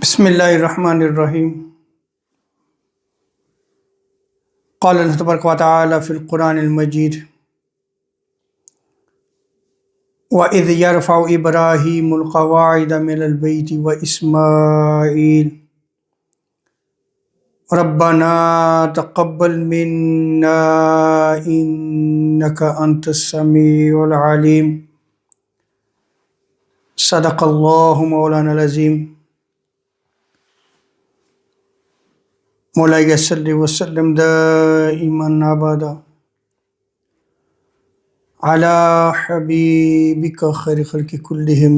بسم اللہ الرحمن الرحیم۔ قال اللہ تبارک و تعالی فی القرآن المجید وَإِذْ يَرْفَعُ إِبْرَاهِيمُ الْقَوَاعِدَ مِنَ الْبَيْتِ وَإِسْمَاعِيلُ رَبَّنَا تَقَبَّلْ مِنَّا إِنَّكَ أَنْتَ السَّمِيعُ الْعَلِيمُ۔ صدق اللہ مولانا العظیم۔ مولاي صلی وسلم دائما ابدا على حبیبک خیر خلق کلہم۔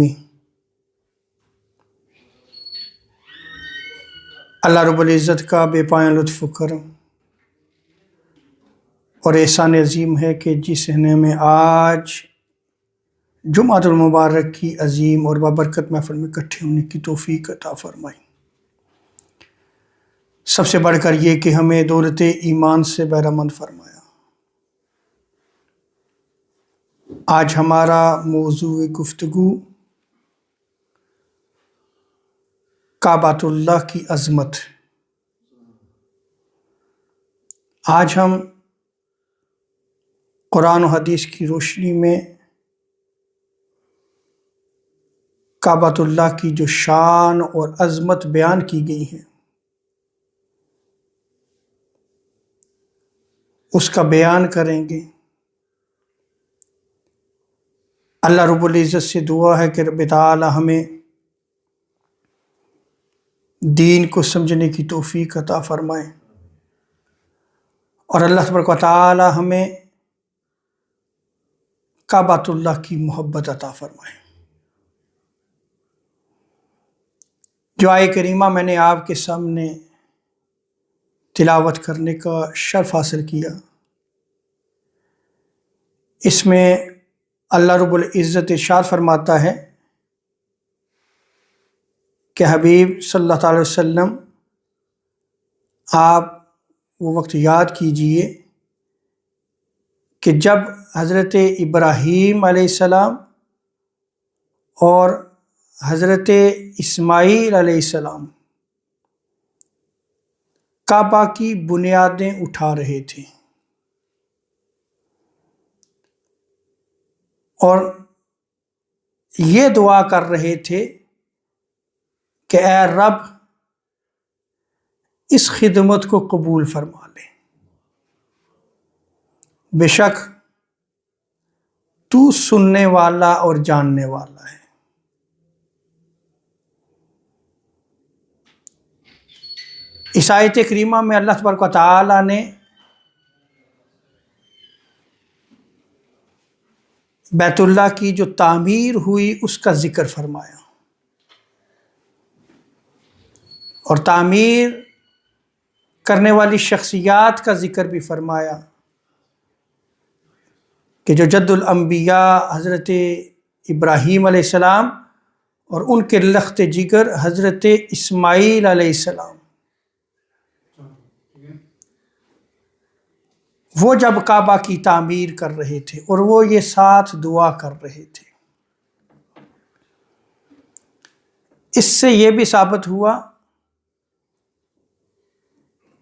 اللہ رب العزت کا بے پایاں لطف و کرم اور احسان عظیم ہے کہ جس نے ہمیں آج جمعۃ المبارک کی عظیم اور بابرکت محفل میں اکٹھے ہونے کی توفیق عطا فرمائی۔ سب سے بڑھ کر یہ کہ ہمیں دولت ایمان سے بہرہ مند فرمایا۔ آج ہمارا موضوع گفتگو کعبۃ اللہ کی عظمت۔ آج ہم قرآن و حدیث کی روشنی میں کعبۃ اللہ کی جو شان اور عظمت بیان کی گئی ہے اس کا بیان کریں گے۔ اللہ رب العزت سے دعا ہے کہ رب تعالی ہمیں دین کو سمجھنے کی توفیق عطا فرمائے اور اللہ تبارک و تعالی ہمیں کعبۃ اللہ کی محبت عطا فرمائے۔ جو آیہ کریمہ میں نے آپ کے سامنے تلاوت کرنے کا شرف حاصل کیا، اس میں اللہ رب العزت ارشاد فرماتا ہے کہ حبیب صلی اللہ تعالی وسلم آپ وہ وقت یاد کیجئے کہ جب حضرت ابراہیم علیہ السلام اور حضرت اسماعیل علیہ السلام کعبہ کی بنیادیں اٹھا رہے تھے اور یہ دعا کر رہے تھے کہ اے رب اس خدمت کو قبول فرما لے، بے شک تو سننے والا اور جاننے والا ہے۔ اس آیت کریمہ میں اللہ تبارک و تعالی نے بیت اللہ کی جو تعمیر ہوئی اس کا ذکر فرمایا اور تعمیر کرنے والی شخصیات کا ذکر بھی فرمایا کہ جو جد الانبیاء حضرت ابراہیم علیہ السلام اور ان کے لخت جگر حضرت اسماعیل علیہ السلام، وہ جب کعبہ کی تعمیر کر رہے تھے اور وہ یہ ساتھ دعا کر رہے تھے، اس سے یہ بھی ثابت ہوا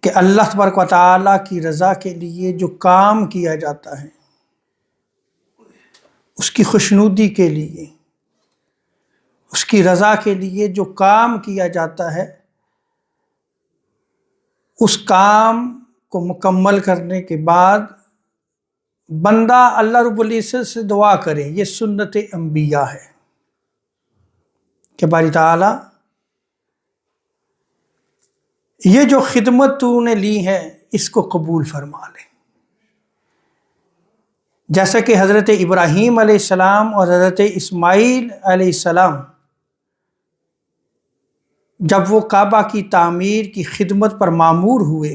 کہ اللہ تبارک و تعالیٰ کی رضا کے لیے جو کام کیا جاتا ہے، اس کی خوشنودی کے لیے، اس کی رضا کے لیے جو کام کیا جاتا ہے، اس کام کو مکمل کرنے کے بعد بندہ اللہ رب العزت سے دعا کرے۔ یہ سنت انبیاء ہے کہ باری تعالیٰ یہ جو خدمت تو نے لی ہے اس کو قبول فرما لے۔ جیسا کہ حضرت ابراہیم علیہ السلام اور حضرت اسماعیل علیہ السلام جب وہ کعبہ کی تعمیر کی خدمت پر مامور ہوئے،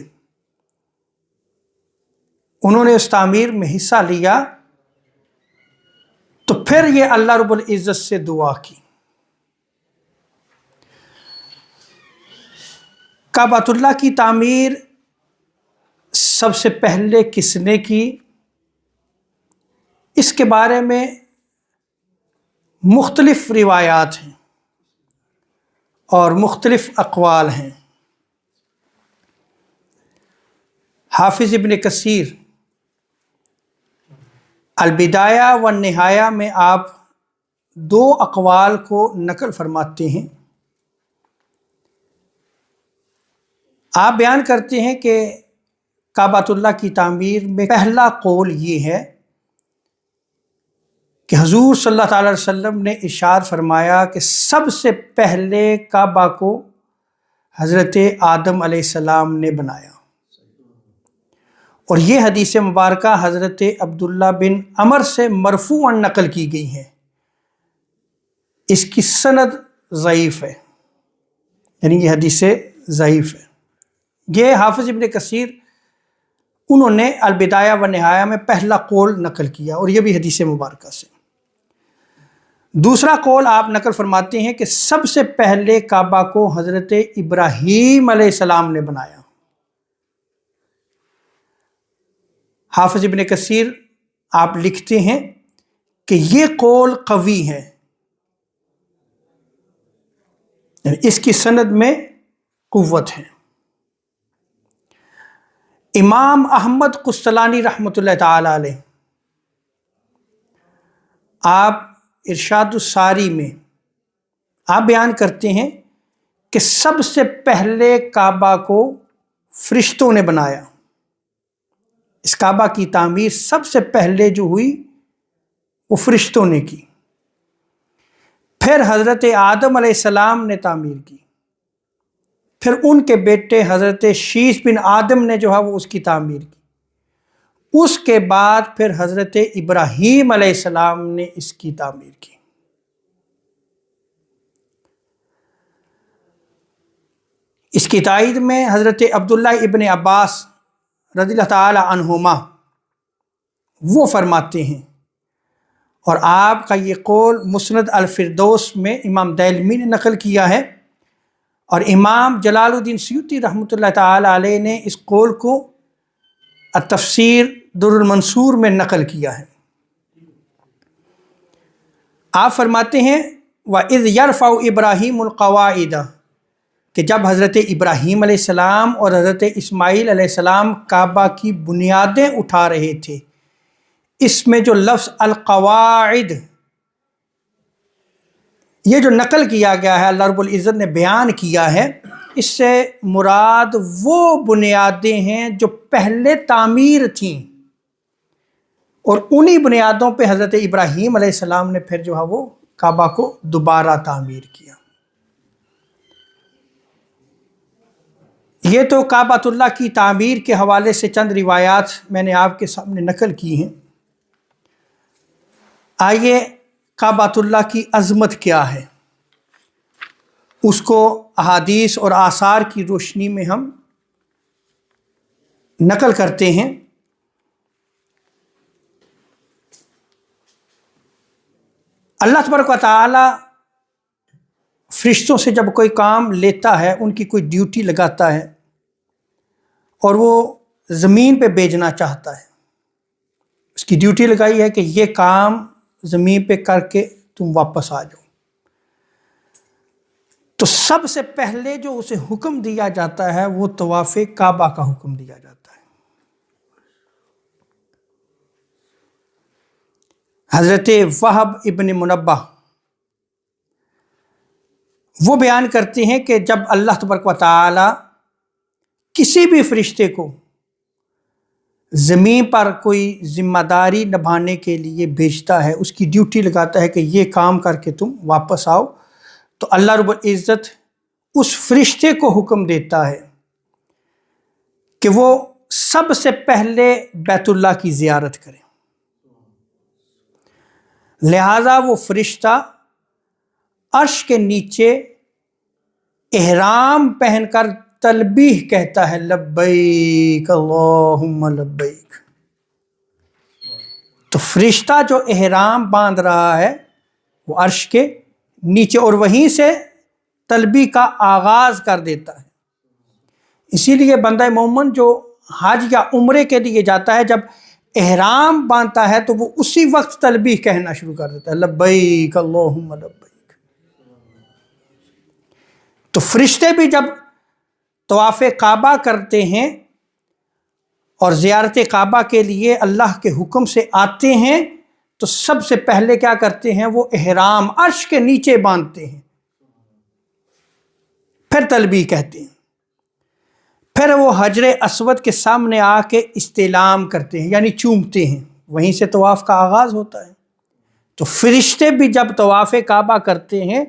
انہوں نے اس تعمیر میں حصہ لیا، تو پھر یہ اللہ رب العزت سے دعا کی۔ کعبۃ اللہ کی تعمیر سب سے پہلے کس نے کی، اس کے بارے میں مختلف روایات ہیں۔ اور مختلف اقوال ہیں۔ حافظ ابن کثیر البدایہ والنہایہ میں آپ دو اقوال کو نقل فرماتے ہیں۔ آپ بیان کرتے ہیں کہ کعبۃ اللہ کی تعمیر میں پہلا قول یہ ہے کہ حضور صلی اللہ تعالی علیہ وسلم نے ارشاد فرمایا کہ سب سے پہلے کعبہ کو حضرت آدم علیہ السلام نے بنایا، اور یہ حدیث مبارکہ حضرت عبداللہ بن عمر سے مرفوعاً نقل کی گئی ہے۔ اس کی سند ضعیف ہے، یعنی یہ حدیث ضعیف ہے۔ یہ حافظ ابن کثیر انہوں نے البدایہ والنہایہ میں پہلا قول نقل کیا، اور یہ بھی حدیث مبارکہ سے۔ دوسرا قول آپ نقل فرماتے ہیں کہ سب سے پہلے کعبہ کو حضرت ابراہیم علیہ السلام نے بنایا۔ حافظ ابن کثیر آپ لکھتے ہیں کہ یہ قول قوی ہے، یعنی اس کی سند میں قوت ہے۔ امام احمد قسطلانی رحمۃ اللہ تعالی علیہ آپ ارشاد الساری میں آپ بیان کرتے ہیں کہ سب سے پہلے کعبہ کو فرشتوں نے بنایا۔ اس کعبہ کی تعمیر سب سے پہلے جو ہوئی وہ فرشتوں نے کی، پھر حضرت آدم علیہ السلام نے تعمیر کی، پھر ان کے بیٹے حضرت شیث بن آدم نے جو ہے وہ اس کی تعمیر کی، اس کے بعد پھر حضرت ابراہیم علیہ السلام نے اس کی تعمیر کی۔ اس کی تائید میں حضرت عبداللہ ابن عباس رضی اللہ تعالی عنہما وہ فرماتے ہیں، اور آپ کا یہ قول مسند الفردوس میں امام دارمی نے نقل کیا ہے، اور امام جلال الدین سیوطی رحمۃ اللہ تعالی علیہ نے اس قول کو التفسیر در المنصور میں نقل کیا ہے۔ آپ فرماتے ہیں وَإِذْ يَرْفَعُ إِبْرَاهِيمُ الْقَوَاعِدَ، کہ جب حضرت ابراہیم علیہ السلام اور حضرت اسماعیل علیہ السلام کعبہ کی بنیادیں اٹھا رہے تھے، اس میں جو لفظ القواعد یہ جو نقل کیا گیا ہے، اللہ رب العزت نے بیان کیا ہے، اس سے مراد وہ بنیادیں ہیں جو پہلے تعمیر تھیں، اور انہی بنیادوں پہ حضرت ابراہیم علیہ السلام نے پھر جو ہے وہ کعبہ کو دوبارہ تعمیر کیا۔ یہ تو کعبۃ اللہ کی تعمیر کے حوالے سے چند روایات میں نے آپ کے سامنے نقل کی ہیں۔ آئیے کعبۃ اللہ کی عظمت کیا ہے اس کو احادیث اور آثار کی روشنی میں ہم نقل کرتے ہیں۔ اللہ تبارک و تعالی فرشتوں سے جب کوئی کام لیتا ہے، ان کی کوئی ڈیوٹی لگاتا ہے اور وہ زمین پہ بھیجنا چاہتا ہے، اس کی ڈیوٹی لگائی ہے کہ یہ کام زمین پہ کر کے تم واپس آ جاؤ، تو سب سے پہلے جو اسے حکم دیا جاتا ہے وہ طواف کعبہ کا حکم دیا جاتا ہے۔ حضرت وہب ابن منبہ وہ بیان کرتے ہیں کہ جب اللہ تبارک و تعالی کسی بھی فرشتے کو زمین پر کوئی ذمہ داری نبھانے کے لیے بھیجتا ہے، اس کی ڈیوٹی لگاتا ہے کہ یہ کام کر کے تم واپس آؤ، تو اللہ رب العزت اس فرشتے کو حکم دیتا ہے کہ وہ سب سے پہلے بیت اللہ کی زیارت کرے۔ لہذا وہ فرشتہ عرش کے نیچے احرام پہن کر تلبیح کہتا ہے، لبیک اللہم لبیک۔ تو فرشتہ جو احرام باندھ رہا ہے وہ عرش کے نیچے، اور وہیں سے تلبیح کا آغاز کر دیتا ہے۔ اسی لیے بندہ مومن جو حج یا عمرے کے لیے جاتا ہے، جب احرام باندھتا ہے تو وہ اسی وقت تلبیح کہنا شروع کر دیتا ہے، لبیک اللہم لبیک۔ تو فرشتے بھی جب طواف کعبہ کرتے ہیں اور زیارت کعبہ کے لیے اللہ کے حکم سے آتے ہیں تو سب سے پہلے کیا کرتے ہیں؟ وہ احرام عرش کے نیچے باندھتے ہیں، پھر تلبیہ کہتے ہیں، پھر وہ حجر اسود کے سامنے آ کے استلام کرتے ہیں، یعنی چومتے ہیں، وہیں سے طواف کا آغاز ہوتا ہے۔ تو فرشتے بھی جب طواف کعبہ کرتے ہیں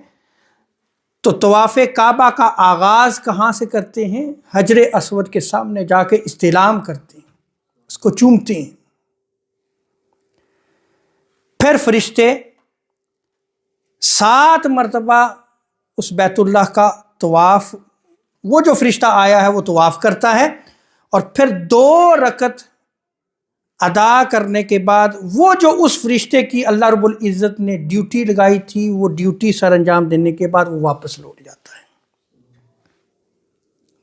تو طواف کعبہ کا آغاز کہاں سے کرتے ہیں؟ حجر اسود کے سامنے جا کے استلام کرتے ہیں، اس کو چومتے ہیں۔ پھر فرشتے 7 مرتبہ اس بیت اللہ کا طواف، وہ جو فرشتہ آیا ہے وہ طواف کرتا ہے، اور پھر 2 رکعت ادا کرنے کے بعد وہ جو اس فرشتے کی اللہ رب العزت نے ڈیوٹی لگائی تھی، وہ ڈیوٹی سر انجام دینے کے بعد وہ واپس لوٹ جاتا ہے۔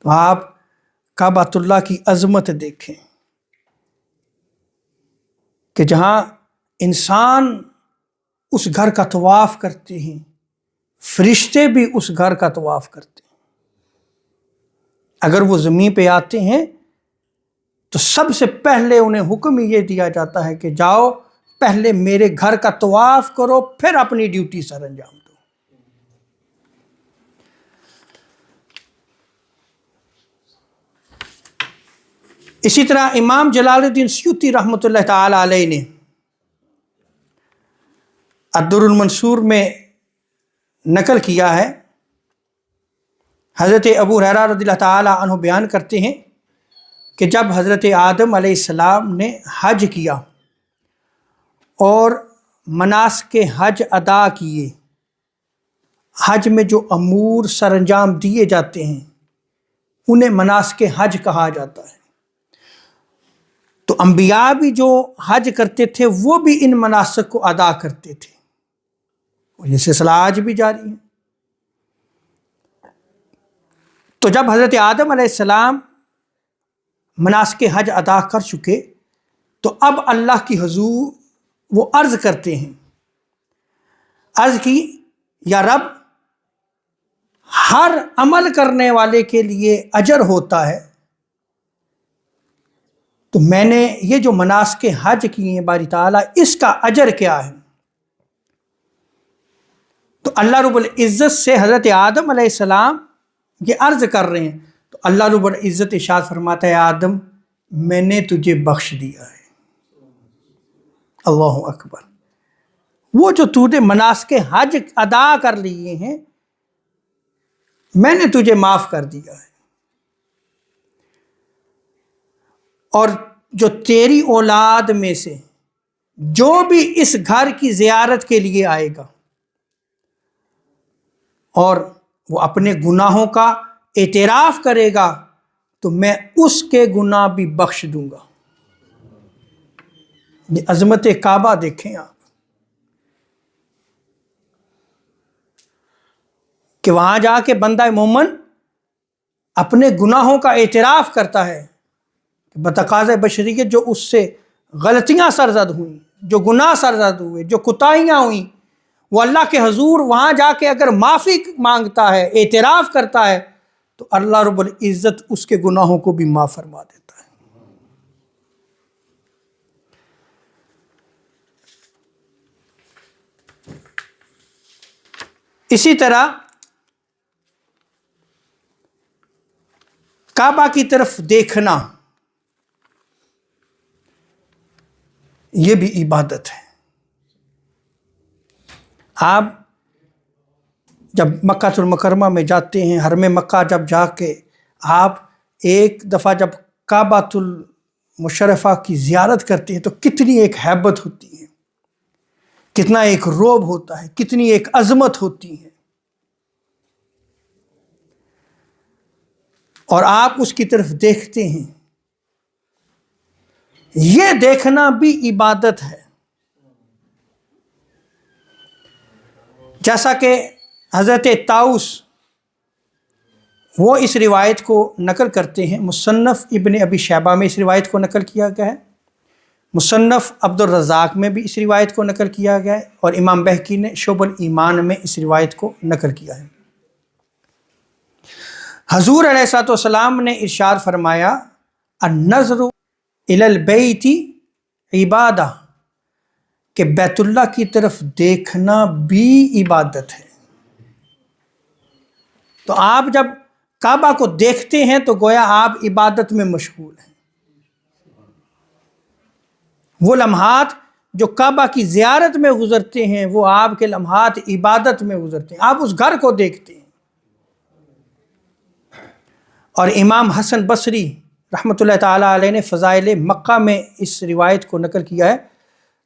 تو آپ کعبۃ اللہ کی عظمت دیکھیں کہ جہاں انسان اس گھر کا طواف کرتے ہیں، فرشتے بھی اس گھر کا طواف کرتے ہیں۔ اگر وہ زمین پہ آتے ہیں تو سب سے پہلے انہیں حکم یہ دیا جاتا ہے کہ جاؤ پہلے میرے گھر کا طواف کرو، پھر اپنی ڈیوٹی سر انجام دو۔ اسی طرح امام جلال الدین سیوطی رحمۃ اللہ تعالی علیہ نے الدر المنصور میں نقل کیا ہے، حضرت ابو ہریرہ رضی اللہ تعالی عنہ بیان کرتے ہیں کہ جب حضرت آدم علیہ السلام نے حج کیا اور مناسک حج ادا کیے، حج میں جو امور سر انجام دیے جاتے ہیں انہیں مناسک حج کہا جاتا ہے۔ تو انبیاء بھی جو حج کرتے تھے وہ بھی ان مناسک کو ادا کرتے تھے، یہ سلسلہ آج بھی جاری ہے۔ تو جب حضرت آدم علیہ السلام مناسک حج ادا کر چکے تو اب اللہ کی حضور وہ عرض کرتے ہیں، عرض کی یا رب، ہر عمل کرنے والے کے لیے اجر ہوتا ہے، تو میں نے یہ جو مناسک حج کیے ہیں باری تعالیٰ، اس کا اجر کیا ہے؟ تو اللہ رب العزت سے حضرت آدم علیہ السلام یہ عرض کر رہے ہیں، تو اللہ رب العزت ارشاد فرماتا ہے، آدم میں نے تجھے بخش دیا ہے۔ اللہ اکبر، وہ جو تو نے مناسک حج ادا کر لیے ہیں میں نے تجھے معاف کر دیا ہے، اور جو تیری اولاد میں سے جو بھی اس گھر کی زیارت کے لیے آئے گا اور وہ اپنے گناہوں کا اعتراف کرے گا تو میں اس کے گناہ بھی بخش دوں گا۔ یہ عظمت کعبہ دیکھیں آپ کہ وہاں جا کے بندہ مومن اپنے گناہوں کا اعتراف کرتا ہے، بتقاضۂ بشریت جو اس سے غلطیاں سرزد ہوئیں، جو گناہ سرزد ہوئے، جو کوتاہیاں ہوئیں، وہ اللہ کے حضور وہاں جا کے اگر معافی مانگتا ہے، اعتراف کرتا ہے، تو اللہ رب العزت اس کے گناہوں کو بھی معاف فرما دیتا ہے۔ اسی طرح کعبہ کی طرف دیکھنا یہ بھی عبادت ہے۔ آپ جب مکہ المکرمہ میں جاتے ہیں، حرم مکہ جب جا کے آپ ایک دفعہ جب کعبۃ المشرفہ کی زیارت کرتے ہیں تو کتنی ایک ہیبت ہوتی ہے، کتنا ایک رعب ہوتا ہے، کتنی ایک عظمت ہوتی ہے، اور آپ اس کی طرف دیکھتے ہیں، یہ دیکھنا بھی عبادت ہے۔ جیسا کہ حضرت طاؤس وہ اس روایت کو نقل کرتے ہیں، مصنف ابن ابی شیبہ میں اس روایت کو نقل کیا گیا ہے، مصنف عبد الرزاق میں بھی اس روایت کو نقل کیا گیا ہے، اور امام بہقی نے شعب الایمان میں اس روایت کو نقل کیا ہے۔ حضور علیہ الصلوۃ والسلام نے ارشاد فرمایا النظر الی البیت عبادہ، کہ بیت اللہ کی طرف دیکھنا بھی عبادت ہے۔ تو آپ جب کعبہ کو دیکھتے ہیں تو گویا آپ عبادت میں مشغول ہیں۔ وہ لمحات جو کعبہ کی زیارت میں گزرتے ہیں وہ آپ کے لمحات عبادت میں گزرتے ہیں، آپ اس گھر کو دیکھتے ہیں۔ اور امام حسن بصری رحمۃ اللہ تعالیٰ علیہ نے فضائل مکہ میں اس روایت کو نقل کیا ہے۔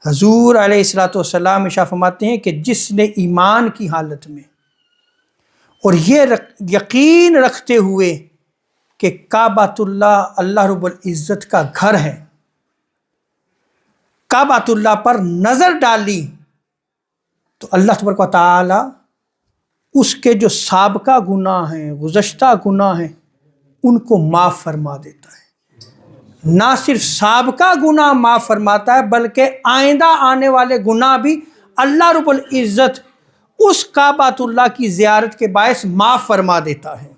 حضور علیہ الصلوۃ والسلام ارشاد فرماتے ہیں کہ جس نے ایمان کی حالت میں اور یہ یقین رکھتے ہوئے کہ کعبۃ اللہ اللہ رب العزت کا گھر ہے، کعبۃ اللہ پر نظر ڈالی تو اللہ تبارک و تعالی اس کے جو سابقہ گناہ ہیں، گزشتہ گناہ ہیں، ان کو معاف فرما دیتا ہے۔ نہ صرف سابقہ گناہ معاف فرماتا ہے بلکہ آئندہ آنے والے گناہ بھی اللہ رب العزت اس کعبۃ اللہ کی زیارت کے باعث معاف فرما دیتا ہے،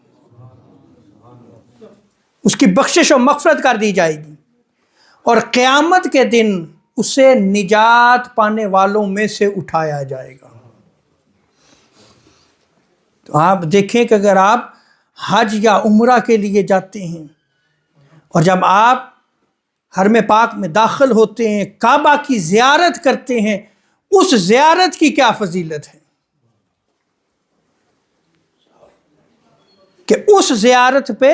اس کی بخشش و مغفرت کر دی جائے گی، اور قیامت کے دن اسے نجات پانے والوں میں سے اٹھایا جائے گا۔ تو آپ دیکھیں کہ اگر آپ حج یا عمرہ کے لیے جاتے ہیں اور جب آپ حرم پاک میں داخل ہوتے ہیں، کعبہ کی زیارت کرتے ہیں، اس زیارت کی کیا فضیلت ہے کہ اس زیارت پہ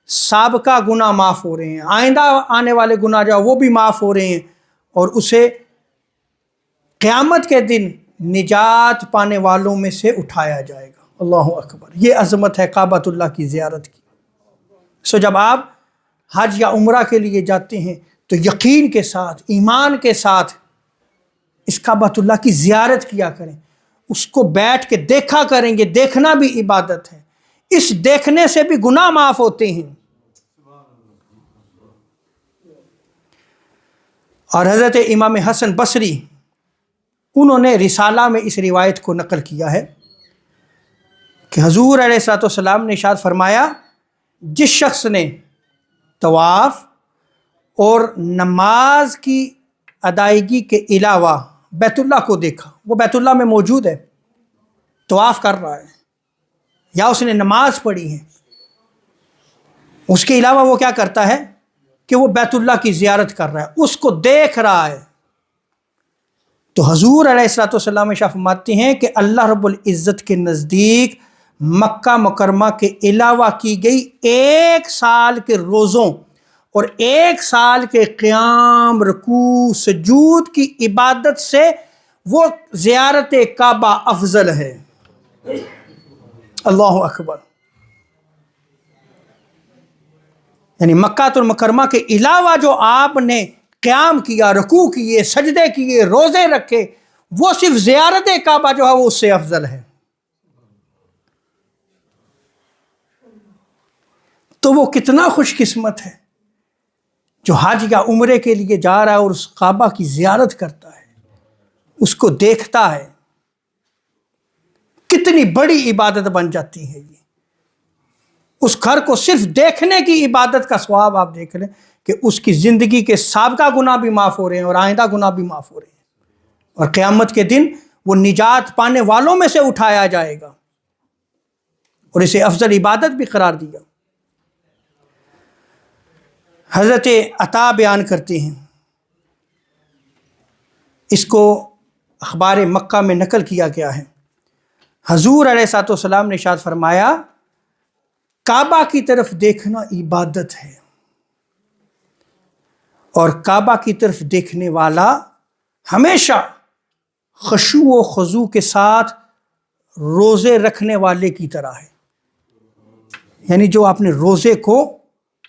سابقہ گناہ معاف ہو رہے ہیں، آئندہ آنے والے گناہ جو وہ بھی معاف ہو رہے ہیں، اور اسے قیامت کے دن نجات پانے والوں میں سے اٹھایا جائے گا۔ اللہ اکبر، یہ عظمت ہے کعبۃ اللہ کی زیارت کی۔ سو جب آپ حج یا عمرہ کے لیے جاتے ہیں تو یقین کے ساتھ، ایمان کے ساتھ اس کعبۃ اللہ کی زیارت کیا کریں، اس کو بیٹھ کے دیکھا کریں گے، دیکھنا بھی عبادت ہے، اس دیکھنے سے بھی گناہ معاف ہوتے ہیں۔ اور حضرت امام حسن بصری انہوں نے رسالہ میں اس روایت کو نقل کیا ہے کہ حضور علیہ الصلوۃ والسلام نے ارشاد فرمایا جس شخص نے طواف اور نماز کی ادائیگی کے علاوہ بیت اللہ کو دیکھا، وہ بیت اللہ میں موجود ہے، طواف کر رہا ہے یا اس نے نماز پڑھی ہے، اس کے علاوہ وہ کیا کرتا ہے کہ وہ بیت اللہ کی زیارت کر رہا ہے، اس کو دیکھ رہا ہے، تو حضور علیہ الصلوۃ والسلام ارشاد فرماتے ہیں کہ اللہ رب العزت کے نزدیک مکہ مکرمہ کے علاوہ کی گئی 1 سال کے روزوں اور 1 سال کے قیام، رکوع، سجود کی عبادت سے وہ زیارت کعبہ افضل ہے۔ اللہ اکبر، یعنی مکہ المکرمہ کے علاوہ جو آپ نے قیام کیا، رکوع کیے، سجدے کیے، روزے رکھے، وہ صرف زیارت کعبہ جو ہے وہ اس سے افضل ہے۔ تو وہ کتنا خوش قسمت ہے جو حج یا عمرے کے لیے جا رہا ہے اور اس کعبہ کی زیارت کرتا ہے، اس کو دیکھتا ہے، کتنی بڑی عبادت بن جاتی ہے یہ۔ اس گھر کو صرف دیکھنے کی عبادت کا ثواب آپ دیکھ لیں کہ اس کی زندگی کے سابقہ گناہ بھی معاف ہو رہے ہیں اور آئندہ گناہ بھی معاف ہو رہے ہیں، اور قیامت کے دن وہ نجات پانے والوں میں سے اٹھایا جائے گا اور اسے افضل عبادت بھی قرار دیا۔ حضرت عطا بیان کرتے ہیں، اس کو اخبار مکہ میں نقل کیا گیا ہے، حضور علیہ الصلوۃ والسلام نے ارشاد فرمایا کعبہ کی طرف دیکھنا عبادت ہے، اور کعبہ کی طرف دیکھنے والا ہمیشہ خشوع و خضوع کے ساتھ روزے رکھنے والے کی طرح ہے، یعنی جو اپنے روزے کو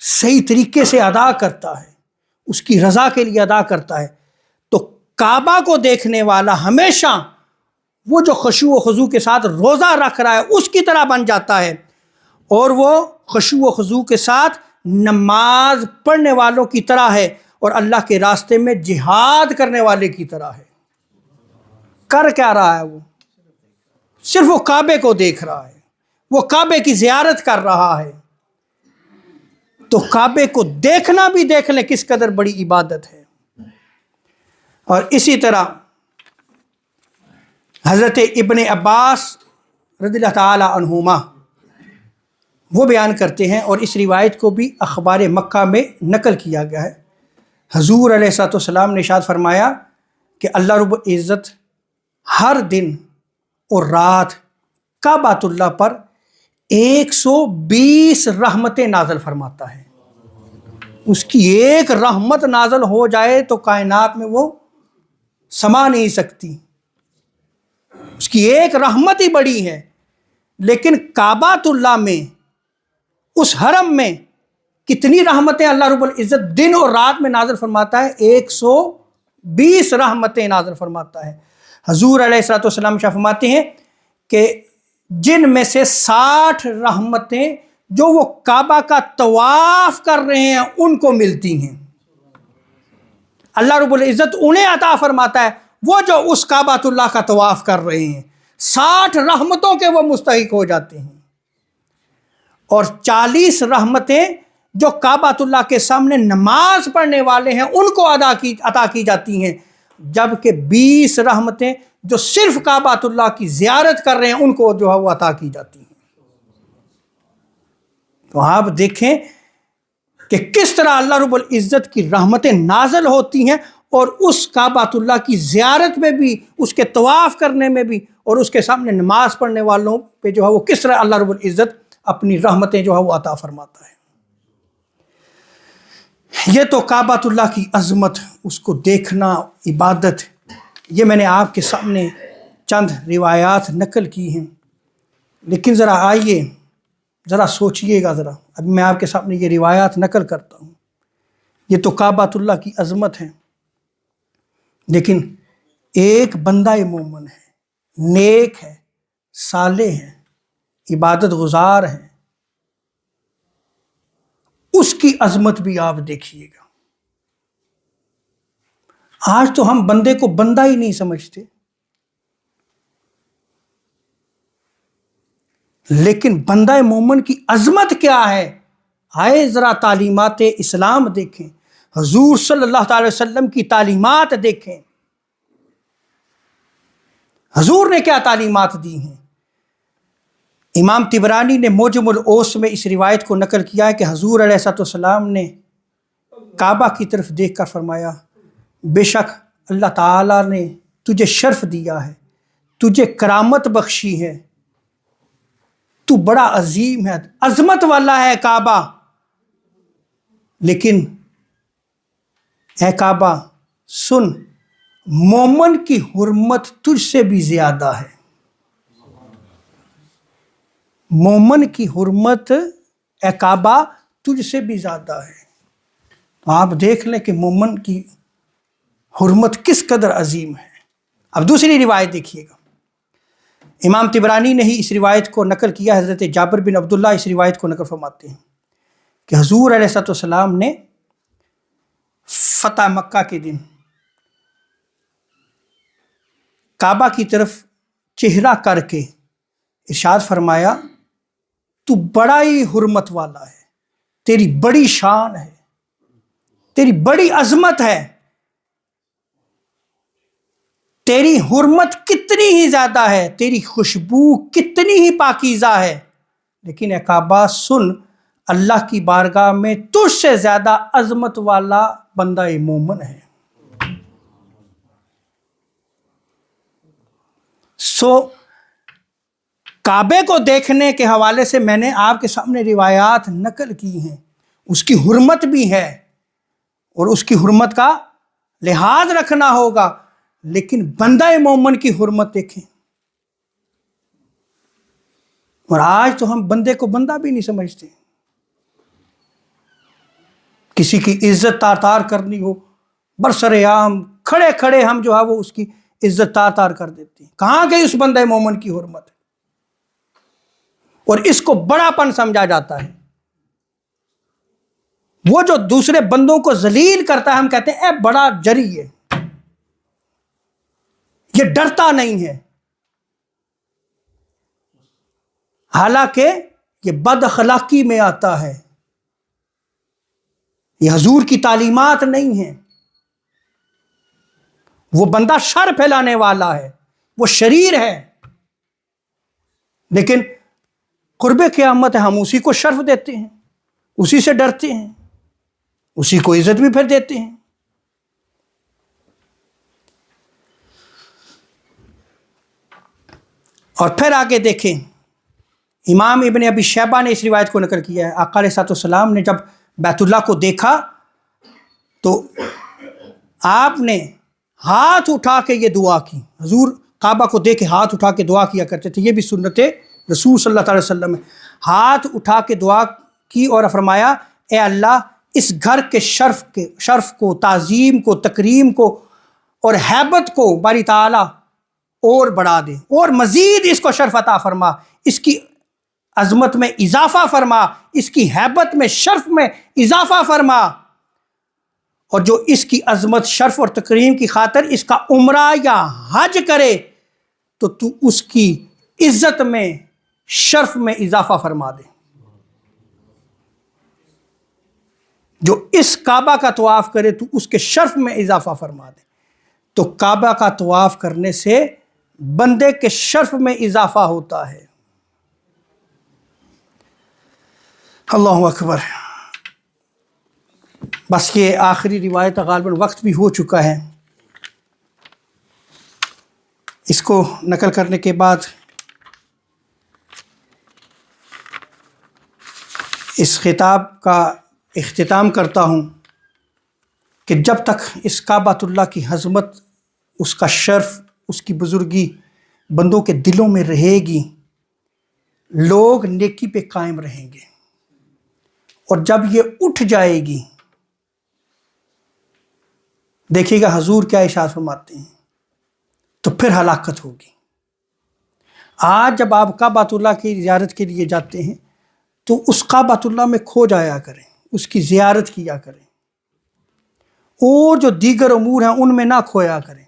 صحیح طریقے سے ادا کرتا ہے، اس کی رضا کے لیے ادا کرتا ہے، تو کعبہ کو دیکھنے والا ہمیشہ وہ جو خشوع و خضوع کے ساتھ روزہ رکھ رہا ہے اس کی طرح بن جاتا ہے، اور وہ خشوع و خضوع کے ساتھ نماز پڑھنے والوں کی طرح ہے، اور اللہ کے راستے میں جہاد کرنے والے کی طرح ہے۔ کر کیا رہا ہے وہ؟ صرف وہ کعبے کو دیکھ رہا ہے، وہ کعبے کی زیارت کر رہا ہے، تو کعبے کو دیکھنا بھی دیکھ لیں کس قدر بڑی عبادت ہے۔ اور اسی طرح حضرت ابن عباس رضی اللہ تعالی عنہما وہ بیان کرتے ہیں، اور اس روایت کو بھی اخبار مکہ میں نقل کیا گیا ہے، حضور علیہ الصلوۃ والسلام نے ارشاد فرمایا کہ اللہ رب العزت ہر دن اور رات کعبۃ اللہ پر 120 رحمتیں نازل فرماتا ہے۔ اس کی ایک رحمت نازل ہو جائے تو کائنات میں وہ سما نہیں سکتی، اس کی ایک رحمت ہی بڑی ہے۔ لیکن کعبۃ اللہ میں، اس حرم میں کتنی رحمتیں اللہ رب العزت دن اور رات میں نازل فرماتا ہے؟ 120 رحمتیں نازل فرماتا ہے۔ حضور علیہ الصلوۃ والسلام فرماتے ہیں کہ جن میں سے 60 رحمتیں جو وہ کعبہ کا طواف کر رہے ہیں ان کو ملتی ہیں، اللہ رب العزت انہیں عطا فرماتا ہے، وہ جو اس کعبۃ اللہ کا طواف کر رہے ہیں 60 رحمتوں کے وہ مستحق ہو جاتے ہیں، اور 40 رحمتیں جو کعبۃ اللہ کے سامنے نماز پڑھنے والے ہیں ان کو عطا کی جاتی ہیں، جبکہ 20 رحمتیں جو صرف کعبۃ اللہ کی زیارت کر رہے ہیں ان کو جو ہے وہ عطا کی جاتی ہیں۔ تو آپ دیکھیں کہ کس طرح اللہ رب العزت کی رحمتیں نازل ہوتی ہیں، اور اس کعبۃ اللہ کی زیارت میں بھی، اس کے طواف کرنے میں بھی، اور اس کے سامنے نماز پڑھنے والوں پہ جو ہے وہ کس طرح اللہ رب العزت اپنی رحمتیں جو ہے وہ عطا فرماتا ہے۔ یہ تو کعبۃ اللہ کی عظمت، اس کو دیکھنا، عبادت، یہ میں نے آپ کے سامنے چند روایات نقل کی ہیں، لیکن ذرا آئیے ذرا سوچئے گا، ذرا اب میں آپ کے سامنے یہ روایات نقل کرتا ہوں۔ یہ تو کعبۃ اللہ کی عظمت ہے، لیکن ایک بندہ مومن ہے، نیک ہے، صالح ہے، عبادت گزار ہے، اس کی عظمت بھی آپ دیکھیے گا۔ آج تو ہم بندے کو بندہ ہی نہیں سمجھتے، لیکن بندہ مومن کی عظمت کیا ہے؟ آئے ذرا تعلیمات اسلام دیکھیں، حضور صلی اللہ تعالی وسلم کی تعلیمات دیکھیں، حضور نے کیا تعلیمات دی ہیں۔ امام طبرانی نے موجم الاوس میں اس روایت کو نقل کیا ہے کہ حضور علیہ الصلوۃ والسلام نے کعبہ کی طرف دیکھ کر فرمایا، بے شک اللہ تعالیٰ نے تجھے شرف دیا ہے، تجھے کرامت بخشی ہے، تو بڑا عظیم ہے، عظمت والا ہے کعبہ، لیکن اے کعبہ سن، مومن کی حرمت تجھ سے بھی زیادہ ہے، مومن کی حرمت اے کعبہ تجھ سے بھی زیادہ ہے۔ تو آپ دیکھ لیں کہ مومن کی حرمت کس قدر عظیم ہے۔ اب دوسری روایت دیکھیے گا، امام طبرانی نے ہی اس روایت کو نقل کیا، حضرت جابر بن عبداللہ اس روایت کو نقل فرماتے ہیں کہ حضور علیہ الصلوۃ والسلام نے فتح مکہ کے دن کعبہ کی طرف چہرہ کر کے ارشاد فرمایا، تو بڑا ہی حرمت والا ہے، تیری بڑی شان ہے، تیری بڑی عظمت ہے، تیری حرمت کتنی ہی زیادہ ہے، تیری خوشبو کتنی ہی پاکیزہ ہے، لیکن اے کعبہ سن، اللہ کی بارگاہ میں تجھ سے زیادہ عظمت والا بندہ مومن ہے۔ کعبے کو دیکھنے کے حوالے سے میں نے آپ کے سامنے روایات نقل کی ہیں، اس کی حرمت بھی ہے اور اس کی حرمت کا لحاظ رکھنا ہوگا، لیکن بندہ مومن کی حرمت دیکھیں۔ اور آج تو ہم بندے کو بندہ بھی نہیں سمجھتے، کسی کی عزت تار تار کرنی ہو، برسر عام کھڑے کھڑے ہم جو ہے وہ اس کی عزت تار تار کر دیتے ہیں۔ کہاں گئی اس بندہ مومن کی حرمت؟ اور اس کو بڑا پن سمجھا جاتا ہے۔ وہ جو دوسرے بندوں کو ذلیل کرتا ہے، ہم کہتے ہیں اے بڑا جری ہے، یہ ڈرتا نہیں ہے۔ حالانکہ یہ بد اخلاقی میں آتا ہے، یہ حضور کی تعلیمات نہیں ہیں۔ وہ بندہ شر پھیلانے والا ہے، وہ شریر ہے، لیکن قرب قیامت ہے، ہم اسی کو شرف دیتے ہیں، اسی سے ڈرتے ہیں، اسی کو عزت بھی پھر دیتے ہیں۔ اور پھر آگے دیکھیں، امام ابن ابی شیبہ نے اس روایت کو نقل کیا ہے، آقا علیہ الصلوۃ والسلام نے جب بیت اللہ کو دیکھا تو آپ نے ہاتھ اٹھا کے یہ دعا کی۔ حضور کعبہ کو دیکھ کے ہاتھ اٹھا کے دعا کیا کرتے تھے، یہ بھی سنت رسول صلی اللہ علیہ وسلم ہے۔ ہاتھ اٹھا کے دعا کی اور فرمایا اے اللہ اس گھر کے شرف کو، تعظیم کو، تکریم کو اور ہیبت کو باری تعالیٰ اور بڑھا دے، اور مزید اس کو شرف عطا فرما، اس کی عظمت میں اضافہ فرما، اس کی ہیبت میں، شرف میں اضافہ فرما، اور جو اس کی عظمت، شرف اور تکریم کی خاطر اس کا عمرہ یا حج کرے تو تو اس کی عزت میں، شرف میں اضافہ فرما دے۔ جو اس کعبہ کا طواف کرے تو اس کے شرف میں اضافہ فرما دے۔ تو کعبہ کا طواف کرنے سے بندے کے شرف میں اضافہ ہوتا ہے۔ اللہ اکبر۔ بس یہ آخری روایت غالباً وقت بھی ہو چکا ہے، اس کو نقل کرنے کے بعد اس خطاب کا اختتام کرتا ہوں کہ جب تک اس کعبۃ اللہ کی عظمت، اس کا شرف، اس کی بزرگی بندوں کے دلوں میں رہے گی، لوگ نیکی پہ قائم رہیں گے، اور جب یہ اٹھ جائے گی، دیکھیے گا حضور کیا ارشاد فرماتے ہیں، تو پھر ہلاکت ہوگی۔ آج جب آپ کعبۃ اللہ کی زیارت کے لیے جاتے ہیں تو اس کعبۃ اللہ میں کھو جایا کریں، اس کی زیارت کیا کریں، اور جو دیگر امور ہیں ان میں نہ کھویا کریں۔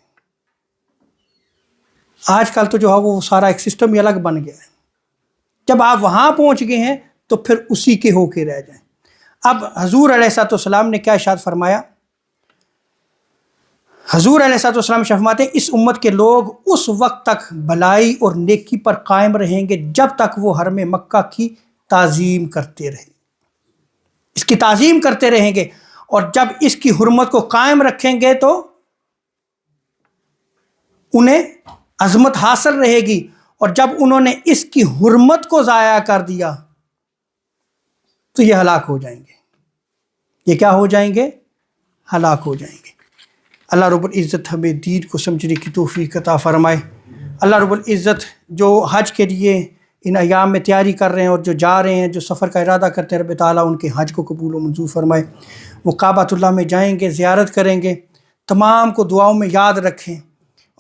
آج کل تو جو ہے وہ سارا ایک سسٹم ہی الگ بن گیا ہے، جب آپ وہاں پہنچ گئے ہیں تو پھر اسی کے ہو کے رہ جائیں۔ اب حضور علیہ الصلوۃ والسلام نے کیا ارشاد فرمایا؟ حضور علیہ الصلوۃ والسلام فرماتے ہیں اس امت کے لوگ اس وقت تک بھلائی اور نیکی پر قائم رہیں گے جب تک وہ حرم مکہ کی تعظیم کرتے رہیں، اس کی تعظیم کرتے رہیں گے، اور جب اس کی حرمت کو قائم رکھیں گے تو انہیں عظمت حاصل رہے گی، اور جب انہوں نے اس کی حرمت کو ضائع کر دیا تو یہ ہلاک ہو جائیں گے۔ یہ کیا ہو جائیں گے؟ ہلاک ہو جائیں گے۔ اللہ رب العزت ہمیں دین کو سمجھنے کی توفیق عطا فرمائے۔ اللہ رب العزت جو حج کے لیے ان ایام میں تیاری کر رہے ہیں اور جو جا رہے ہیں، جو سفر کا ارادہ کرتے ہیں، رب تعالیٰ ان کے حج کو قبول و منظور فرمائے۔ وہ کعبۃ اللہ میں جائیں گے، زیارت کریں گے، تمام کو دعاؤں میں یاد رکھیں،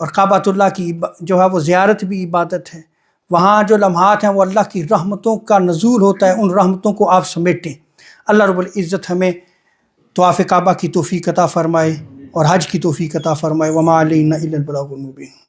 اور کعبۃ اللہ کی جو ہے وہ زیارت بھی عبادت ہے۔ وہاں جو لمحات ہیں وہ اللہ کی رحمتوں کا نزول ہوتا ہے، ان رحمتوں کو آپ سمیٹیں۔ اللہ رب العزت ہمیں طواف کعبہ کی توفیق عطا فرمائے اور حج کی توفیق عطا فرمائے۔ وما علینا الا البلاغ المبین۔